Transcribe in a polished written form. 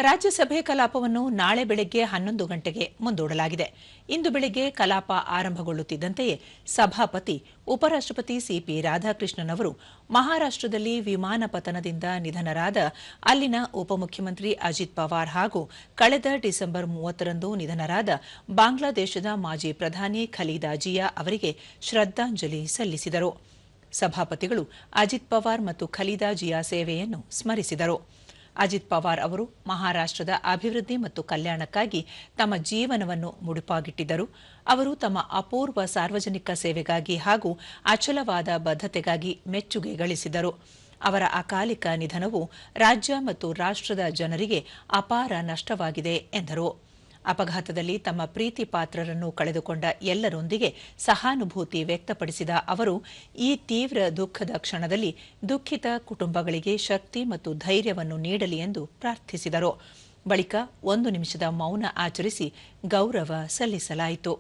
ರಾಜ್ಯಸಭೆ ಕಲಾಪವನ್ನು ನಾಳೆ ಬೆಳಗ್ಗೆ 11 ಗಂಟೆಗೆ ಮುಂದೂಡಲಾಗಿದೆ. ಇಂದು ಬೆಳಗ್ಗೆ ಕಲಾಪ ಆರಂಭಗೊಳ್ಳುತ್ತಿದ್ದಂತೆಯೇ ಸಭಾಪತಿ ಉಪರಾಷ್ಟ್ರಪತಿ ಸಿಪಿ ರಾಧಾಕೃಷ್ಣನ್ ಅವರು ಮಹಾರಾಷ್ಟ್ರದಲ್ಲಿ ವಿಮಾನ ಪತನದಿಂದ ನಿಧನರಾದ ಅಲ್ಲಿನ ಉಪಮುಖ್ಯಮಂತ್ರಿ ಅಜಿತ್ ಪವಾರ್ ಹಾಗೂ ಕಳೆದ ಡಿಸೆಂಬರ್ 30ರಂದು ನಿಧನರಾದ ಬಾಂಗ್ಲಾದೇಶದ ಮಾಜಿ ಪ್ರಧಾನಿ ಖಲೀದಾ ಜಿಯಾ ಅವರಿಗೆ ಶ್ರದ್ಧಾಂಜಲಿ ಸಲ್ಲಿಸಿದರು. ಸಭಾಪತಿಗಳು ಅಜಿತ್ ಪವಾರ್ ಮತ್ತು ಖಲೀದಾ ಜಿಯಾ ಸೇವೆಯನ್ನು ಸ್ಮರಿಸಿದರು. ಅಜಿತ್ ಪವಾರ್ ಅವರು ಮಹಾರಾಷ್ಟ್ರದ ಅಭಿವೃದ್ಧಿ ಮತ್ತು ಕಲ್ಯಾಣಕ್ಕಾಗಿ ತಮ್ಮ ಜೀವನವನ್ನು ಮುಡಿಪಾಗಿಟ್ಟಿದ್ದರು. ಅವರು ತಮ್ಮ ಅಪೂರ್ವ ಸಾರ್ವಜನಿಕ ಸೇವೆಗಾಗಿ ಹಾಗೂ ಅಚಲವಾದ ಬದ್ಧತೆಗಾಗಿ ಮೆಚ್ಚುಗೆ ಗಳಿಸಿದರು. ಅವರ ಅಕಾಲಿಕ ನಿಧನವು ರಾಜ್ಯ ಮತ್ತು ರಾಷ್ಟ್ರದ ಜನರಿಗೆ ಅಪಾರ ನಷ್ಟವಾಗಿದೆ ಎಂದರು. ಅಪಘಾತದಲ್ಲಿ ತಮ್ಮ ಪ್ರೀತಿ ಪಾತ್ರರನ್ನು ಕಳೆದುಕೊಂಡ ಎಲ್ಲರೊಂದಿಗೆ ಸಹಾನುಭೂತಿ ವ್ಯಕ್ತಪಡಿಸಿದ ಅವರು ಈ ತೀವ್ರ ದುಃಖದ ಕ್ಷಣದಲ್ಲಿ ದುಃಖಿತ ಕುಟುಂಬಗಳಿಗೆ ಶಕ್ತಿ ಮತ್ತು ಧೈರ್ಯವನ್ನು ನೀಡಲಿ ಎಂದು ಪ್ರಾರ್ಥಿಸಿದರು. ಬಳಿಕ 1 ನಿಮಿಷದ ಮೌನ ಆಚರಿಸಿ ಗೌರವ ಸಲ್ಲಿಸಲಾಯಿತು.